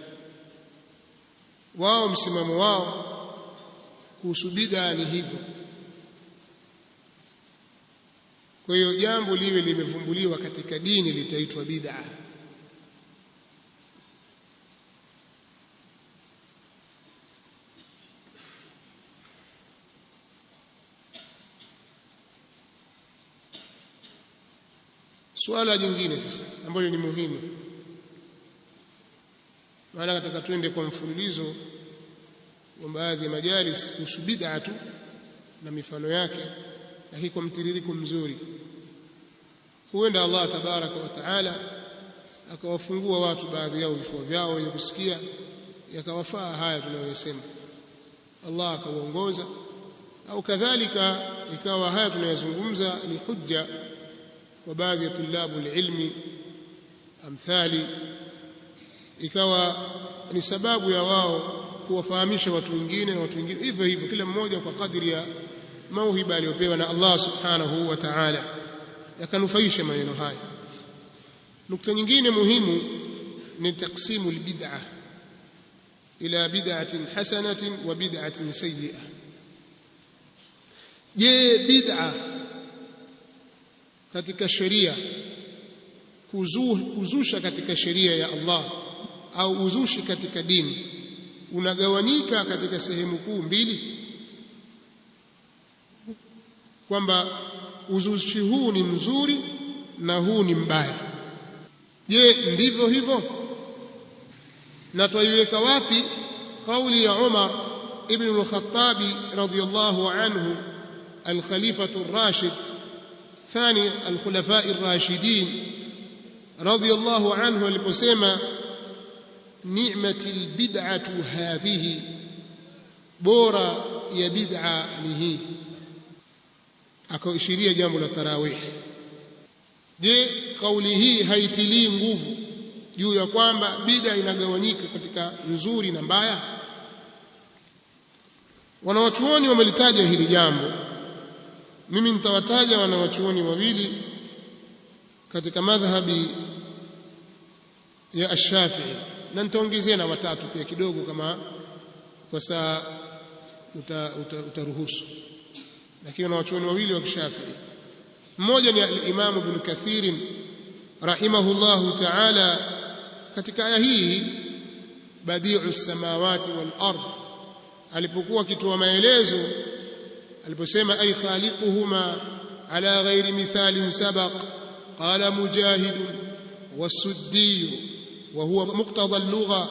Wao msimamo wao kuhusu bid'a ni hivyo. Kwa hiyo jambo liwe limevumbuliwa katika dini litaitwa bid'a. Suala jingine sasa ambalo ni muhimu, maana nataka tuende kwa mfululizo wa baadhi ya majalis kuhusu bid'a tu na mifano yake, na hii kwa mtiririko mzuri. Huenda Allah tabaraka wa taala akawafungua watu baadhi yao vifua vyao wenye kusikia, yakawafaa haya tunayosema, Allah akawaongoza, au kadhalika ikawa haya tunayozungumza ni hujja kwa baadhi ya tulabu ilmi amthali, ikawa ni sababu ya wao kuwafahamisha watu wengine na watu wengine hivyo hivyo, kila mmoja kwa kadri ya mauhiba aliyopewa na Allah subhanahu wa ta'ala, yakanufaisha maneno haya. Nukta nyingine muhimu ni taqsimu albid'ah ila bid'atin hasanatin wa bid'atin sayyi'ah. Je, bid'a katika sheria, kuzusha katika sheria ya Allah au uzushi katika dini, unagawanyika katika sehemu kuu mbili, kwamba uzushi huu ni mzuri na huu ni mbaya. Je, ndivyo hivyo? Na twaiweka wapi kauli ya Umar ibn al-Khattabi radhiyallahu anhu, al-Khalifatu ar-Rashid ثاني الخلفاء الراشدين رضي الله عنه aliposema ni'matil bid'atu hadhihi, bora ya bid'a ni hii, akaishiria jambo la tarawih. Je, kauli hii haitilii nguvu juu ya kwamba bid'a inagawanyika katika nzuri na mbaya? Wanawachuoni wamelitaja hili jambo. Mimi nitawataja wanawachuoni wawili katika madhhabi ya Ash-Shafi'i, na nitaongezea na watatu pia kidogo kama kwa saa utaruhusu, lakini na wachuoni wawili wa Shafi'i. Mmoja ni al-Imam Ibn Kathir rahimahullahu ta'ala, katika aya hii badi'u samawati wal ard, alipokuwa akitoa maelezo, aliposema ay khaliquhuma ala ghairi mithalin sabaq, qala Mujahid was-Suddi wa huwa muqtada al-lugha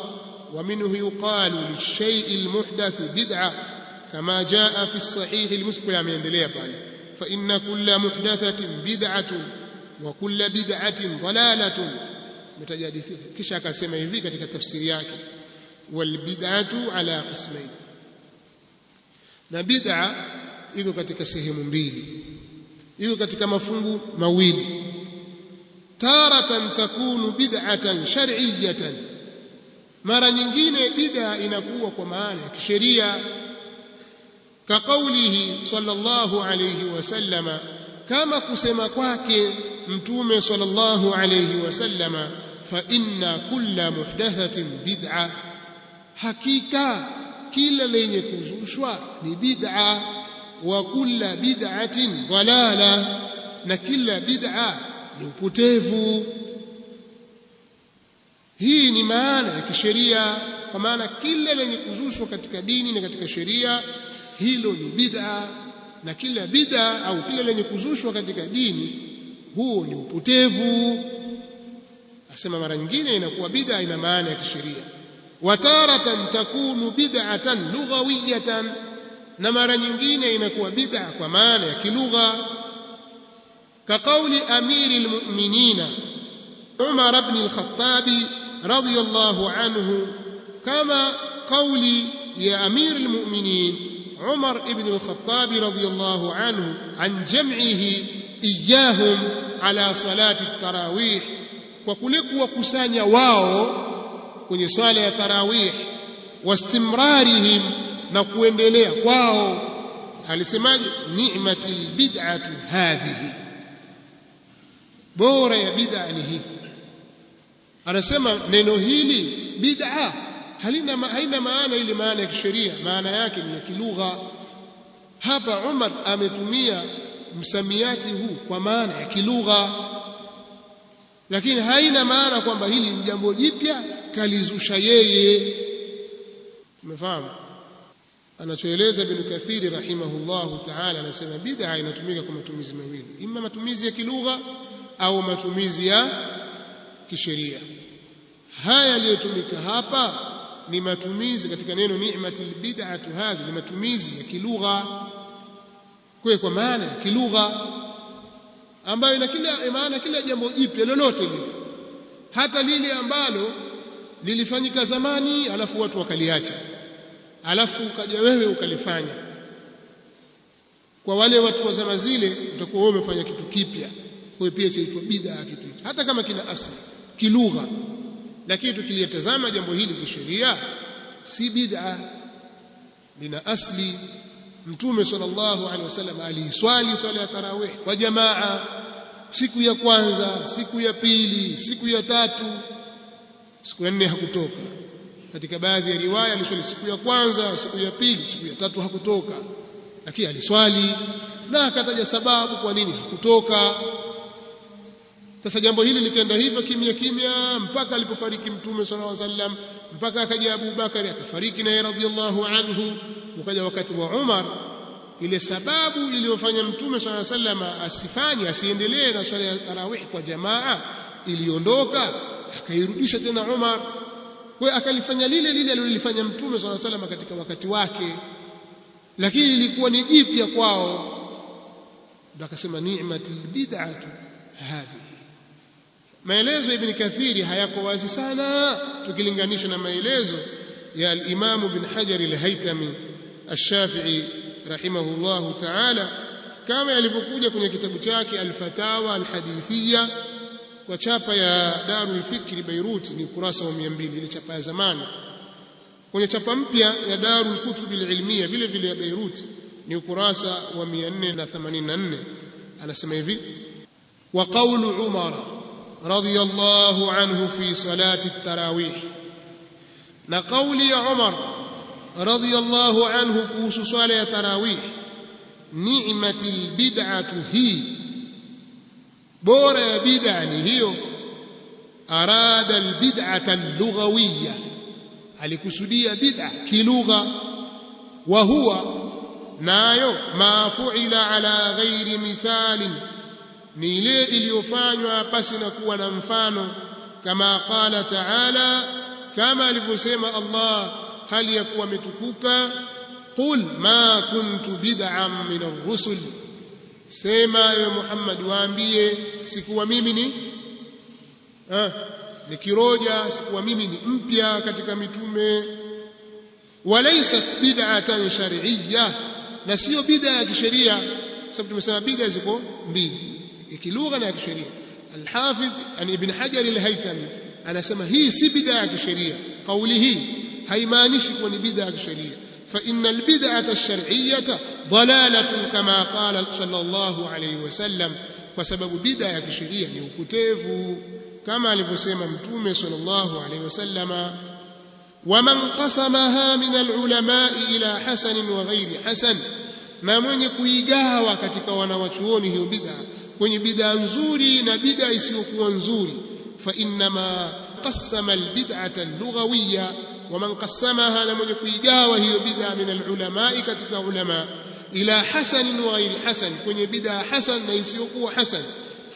wa minhu yuqalu lish-shay'i al-muhdath bid'ah kama jaa fi as-sahih al-Muslim. Ameendelea pale, fa inna kulla muhdathatin bid'atun wa kulla bid'atin dalalatun, mtajadithia. Kisha akasema hivi katika tafsiri yake, wal bid'atu ala qismayn, na bid'a iko katika sehemu mbili, iko katika mafungu mawili. Taratan takunu bid'atan shar'iyyatan, mara nyingine bid'a inakuwa kwa maana ya kisheria, ka qawlihi sallallahu alayhi wasallama, kama kusema kwake mtume sallallahu alayhi wasallama, fa inna kulla muhdathatin bid'a, hakika kila lenye kuzushwa ni bid'a, wa kulla bid'atin dalala, na kila bid'a ni upotevu. Hii ni maana ya kisheria, kwa maana kila lenye kuzushwa katika dini na katika sheria hilo ni bid'a, na kila bid'a au kila lenye kuzushwa katika dini huo ni upotevu. Asema mara nyingine inakuwa bid'a ina maana ya kisheria. Wataratan takunu bid'atan lughawiyatan, na mara nyingine inakuwa bid'a kwa maana ya kilugha, ka qawli amiril mu'minina Umar ibn al-Khattab radiyallahu anhu, kama qawli ya amiril mu'minin Umar ibn al-Khattab radiyallahu anhu an jam'ihi iyahum ala salati at-tarawih, kwa kule kuwakusanya wao kwenye swala ya tarawih, wastimrarihim, na kuendelea kwao. Alisemaje? Ni'matil bid'atu hadhihi, bora ya bid'a ni hii. Anasema neno hili bid'a haina maana ile maana ya kisheria, maana yake ni ya kilugha. Hapa Umar ametumia msamiati huu kwa maana ya kilugha, lakini haina maana kwamba hili ni jambo jipya kalizusha yeye. Umefahamu anachoeleza Ibn Kathir rahimahullahu ta'ala? Anasema bid'a inatumika kwa matumizi mawili, ima matumizi ya kilugha au matumizi ya kisheria. Haya yaliyotumika hapa ni matumizi katika neno ni'matil bid'atu hadhi, ni matumizi ya kilugha, kwa maana ya kilugha ambayo ina kila maana, kila jambo jipya lolote lile, hata lile ambalo lilifanyika zamani alafu watu wakaliacha, alafu ukaja wewe ukalifanya. Kwa wale watu wa zama zile utakuwa wewe umefanya kitu kipya, kwa hiyo pia chaitwa bid'a kitu, hata kama kina asili kilugha. Lakini tukilitazama jambo hili kisheria, si bid'a, lina asli. Mtume sallallahu alaihi wasallam aliswali swala ya tarawih kwa jamaa, siku ya kwanza, siku ya pili, siku ya tatu, siku ya nne hakutoka. Katika baadhi ya riwaya aliswali siku ya kwanza, siku ya pili, siku ya tatu hakutoka, lakini aliswali na akataja sababu kwa nini hakutoka. Sasa jambo hili likaenda hivyo kimya kimya mpaka alipofariki Mtume sallallahu alaihi wasallam, mpaka akaja Abu Bakari akafariki naye radhiyallahu anhu. Ukaja wakati wa Umar, ile sababu iliyofanya Mtume sallallahu alaihi wasallam asifanye, asiendelee na swala ya tarawih kwa jamaa iliondoka, akairudisha tena Umar. Kwa akalifanya lile lile alilofanya Mtume sallallahu alaihi wasallam katika wakati wake, lakini ilikuwa ni jipya kwao. Ndio akasema ni'matul bid'atu hadhihi. Maelezo ya Ibn Kathiri hayako wazi sana tukilinganisha na maelezo ya al-Imam Ibn Hajar al-Haytami al-Shafi'i rahimahullahu ta'ala, kama yalivyokuja kwenye kitabu chake al-Fatawa al-Hadithiyya kwa chapa ya Darul Fikri Beirut, ni ukurasa wa 200, ile chapa ya zamani. Kwenye chapa mpya ya Darul Kutub al-Ilmiyya vile vile ya Beirut ni ukurasa wa 484. Anasema hivi: wa qawlu Umar radiyallahu anhu fi salati at-tarawih, na qawli ya Umar radiyallahu anhu kuhusu swala ya tarawih, ni'matil bid'atu hi, bora ya bid'a ni hiyo. Arada albid'ata al-lughawiyya, alikusudia bid'a kilugha. Wa huwa, nayo ma fu'ila ala ghairi mithalin, ni ile iliyofanywa pasi na kuwa na mfano. Kama qala ta'ala, kama alivyosema Allah hali ya kuwa ametukuka, qul ma kuntu bid'an min ar-rusul, sema ya Muhammad waambie sikuwa mimi ni kiroja, sikuwa mimi ni mpya katika mitume. Walaysat bid'atan shar'iyya, na sio bid'a ya kisheria, sababu tumesema bid'a ziko mbili, kilugha na kisheria. Al-Hafidh Ibn Hajar al-Haytami anasema hii si bid'a ya kisheria. Kauli hii haimaanishi kuwa ni bid'a ya kisheria. Fa innal bid'ata ash-shar'iyyata dalalatun kama qala sallallahu alayhi wasallam, kwa sababu bid'a ya kisheria ni upotevu kama alivyosema Mtume sallallahu alayhi wasallama. Waman qasamaha min al-ulama'i ila hasan wa ghairi hasan, na mwenye kuigawa katika wanawachuoni hiyo bid'a kwenye bid'a nzuri na bid'a isiyokuwa nzuri, fa innama qassama al-bid'ata al-lughawiyya, waman qassamaha, na mwenye kuigawa hiyo bid'a min al-ulama'i katika ulama ila hasan wa ghairi hasan, kwenye bid'a hasan na isiyokuwa hasan,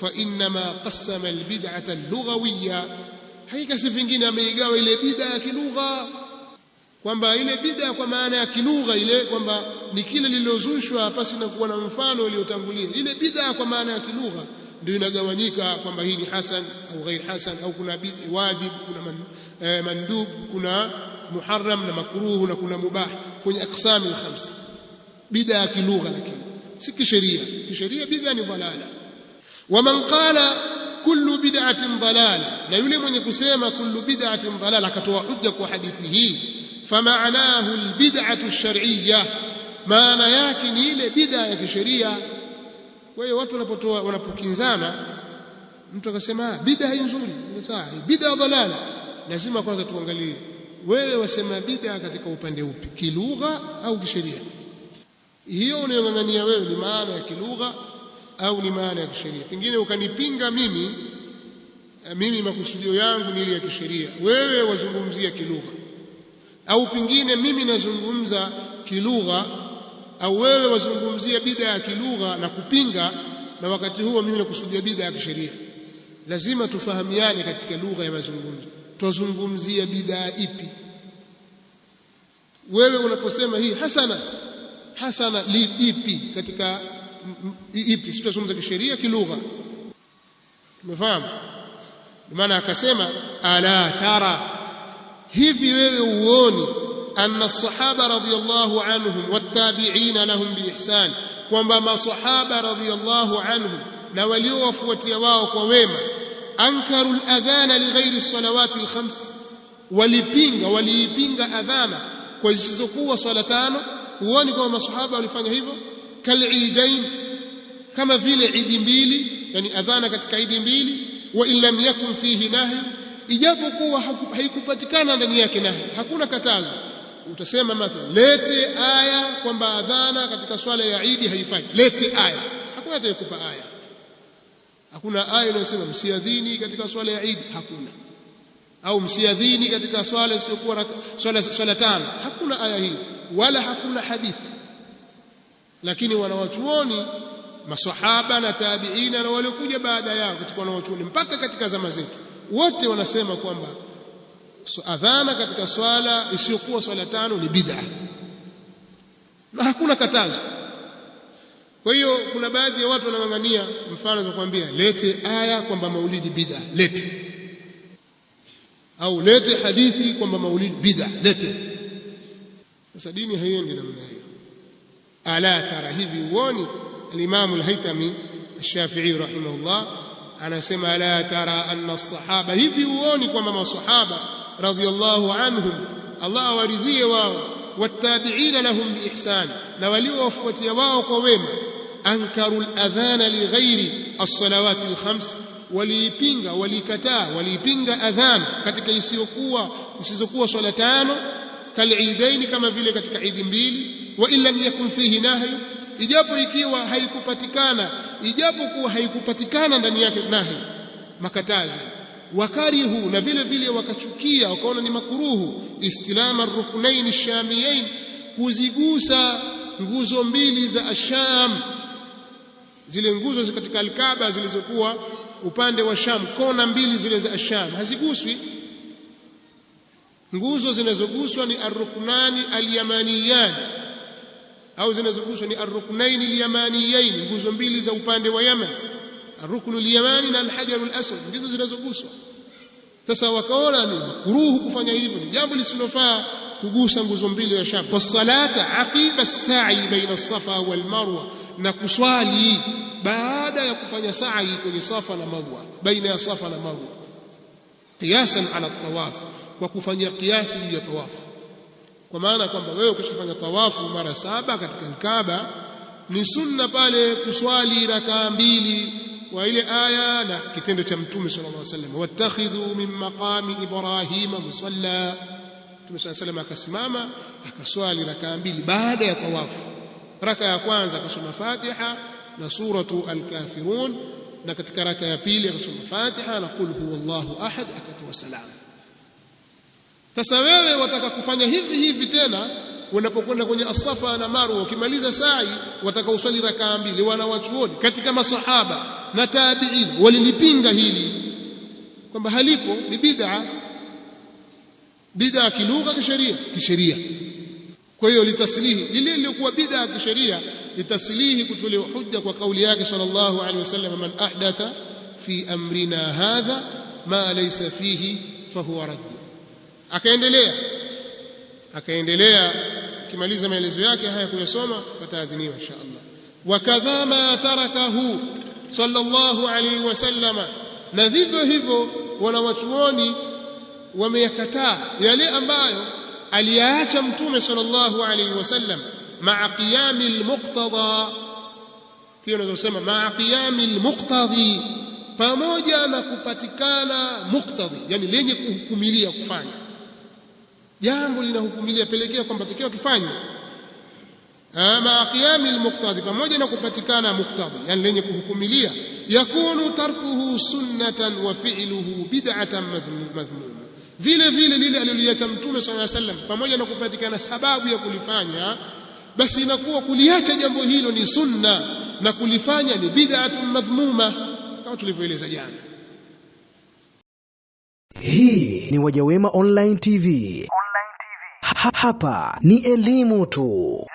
fa innama qassama al-bid'ata al-lughawiyya, hakika si vingine ameigawa ile bid'a ya kilugha, kwamba ile bid'a kwa maana ya kilugha ile kwamba ni kile lililozushwa pasi na kuwa na mfano uliotangulia. Ile bid'a kwa maana ya kilugha ndio inagawanyika kwamba hii ni hasan au ghair hasan, au kuna bid'a wajib, kuna mandub, kuna muharram na makruh, na kuna mubah, kwenye aqsam al-khams. Bid'a ya kilugha, lakini si kisheria. Kisheria bid'a ni dalala. Waman qala kullu bid'atin dalala, na yule mwenye kusema kullu bid'atin dalala akatoa hujja kwa hadithi hii, fama'nahu albid'atu ash-shar'iyyah, maana yake ni ile bid'a ya kisheria. Kwa hiyo watu wanapokinzana, mtu akasema bid'a hii nzuri, ni sawa, bid'a dalala, lazima kwanza tuangalie wewe wasema bid'a katika upande upi, kilugha au kisheria. Hiyo unayongangania wewe ni maana ya kilugha au ni maana ya kisheria. Pengine ukanipinga mimi makusudio yangu ni ile ya kisheria, wewe wazungumzia kilugha, au pengine mimi nazungumza kilugha au wewe wazungumzia bid'a ya kilugha na kupinga, na wakati huo mimi nakusudia bid'a ya kisheria. Lazima tufahamiane katika lugha ya mazungumzo, tuzungumzia bid'a ipi. Wewe unaposema hii hasana ipi katika ipi, sitazungumza kisheria, kilugha. Tumefahamu? Maana akasema ala tara, hivi wewe uoni, anna as-sahaba radhiyallahu anhum wat-tabi'ina lahum biihsan, kwamba masahaba radhiyallahu anhum na waliowafuatia wao kwa wema, ankaru al-adhana li ghairi as-salawati al-khams, waliipinga adhana kwa zisizokuwa swala tano. Huoni kwamba masahaba walifanya hivyo? Kal-eidain, kama vile idi mbili, yani adhana katika idi mbili. Wa in lam yakun fihi nahy, ijapokuwa haikupatikana ndani yake nahy, hakuna katazo. Utasema mathalan, lete aya kwamba adhana katika swala ya idi haifai, lete aya. Hakuna atakayekupa aya. Hakuna aya inayosema msiadhini katika swala ya idi, hakuna. Au msiadhini katika swala isiyokuwa swala tano, hakuna aya hii, wala hakuna hadithi. Lakini wanawachuoni masahaba na tabiina na waliokuja baada yao katika wanawachuoni mpaka katika zama zetu, wote wanasema kwamba adhana katika swala isiyokuwa swala tano ni bid'a, na hakuna katazo. Kwa hiyo kuna baadhi ya watu wanang'ang'ania, mfano za kuambia lete aya kwamba maulidi bid'a, lete, au lete hadithi kwamba maulidi bid'a, lete. Sasa dini haiendi namna hiyo. Ala tara, hivi uoni? Al-Imam al-Haytami al-Shafi'i rahimahullah anasema ala tara anna as-sahaba, hivi uoni kwamba masahaba radhiyallahu anhum, Allah waridhie wao, wattabi'ina lahum biihsan, na waliowafuatia wao kwa wema, ankaru al-adhana li ghairi as-salawati al-khams, walipinga adhan katika isizokuwa swala tano, kal-eidaini, kama vile katika idi mbili, wa illam yakun fihi nahyu, ijapokuwa haikupatikana ndani yake nahi, makatazo. Wakarihu, na vile vile wakachukia, wakaona ni makruhu, istilama ar-ruknayn ash-shamiyayn, kuzigusa nguzo mbili za Asham, zile nguzo katika al-Kaaba zilizokuwa upande wa Sham, kona mbili zile za Asham haziguswi. Nguzo zinazoguswa ni ar-ruknani al-yamaniyan, au zinazoguswa ni ar-ruknayn al-yamaniyayn, nguzo mbili za upande wa Yemen, ar-ruknu al-yamani na al-hajar al-aswad, ndizo zinazoguswa. Sasa wakaona ni makruhu kufanya hivyo, ni jambo lisilofaa kugusa nguzo mbili za Sham. Wasalata aqiba as-sa'i baina as-safa wal marwa, na kuswali baada ya kufanya sa'i kwenye Safa na Marwa, baina ya Safa na Marwa, qiyasan ala at-tawaf, kwa kufanya kiasi juu ya tawafu. Kwa maana kwamba wewe ukishafanya tawafu mara 7 katika Kaaba, ni sunna pale kuswali rakaa 2 wa ile aya na kitendo cha Mtume sallallahu alaihi wasallam, wattakhidhu min maqami Ibrahima musalla. Mtume sallallahu alaihi wasallam akasimama akaswali rakaa 2 baada ya tawafu. Raka ya kwanza akasoma Fatiha na suratu al-Kafirun, na katika raka ya pili akasoma Fatiha na qul huwallahu ahad, akatoa salamu. Sasa wewe wataka kufanya hivi tena unapokwenda kwenye as-Safa na Marwa, ukimaliza sa'i wataka uswali rakaa 2. Wanawachuoni katika masahaba na tabi'in walilipinga hili kwamba halipo, ni bid'a kilugha, kisheria. Kwa hiyo litaslihi lile lilikuwa bid'a kisheria, litaslihi kutolewa hujja kwa kauli yake sallallahu alaihi wasallam, man ahdatha fi amrina hadha ma laysa fihi fahuwa radd. Akaendelea kimaliza maelezo yake haya kuyasoma, pataadhiniwa insha Allah. Wakadha ma tarakahu sallallahu alaihi wasallam, na vivyo hivyo wanawachuoni wameyakataa yale ambayo aliyaacha Mtume sallallahu alaihi wasallam, ma'a qiyamil muqtada. Pia unaweza kusema ma'a qiyamil muqtadi, pamoja na kupatikana muqtadi, yani lenye kuhukumilia kufanya jambo, linahukumilia pelekea kwamba takiwa tufanye. Ma'a qiyamil muqtadi, pamoja na kupatikana muqtadi, yani lenye kuhukumilia, yakunu tarkuhu sunnatan wa fi'luhu bid'atan madhmuma. Vile vile lile aliloliacha Mtume sallallahu alaihi wasallam, pamoja na kupatikana sababu ya kulifanya, basi inakuwa kuliacha jambo hilo ni sunna na kulifanya ni bid'atun madhmuma, kama tulivyoeleza jana. Hii ni Wajawema Online TV. Hapa ni elimu tu.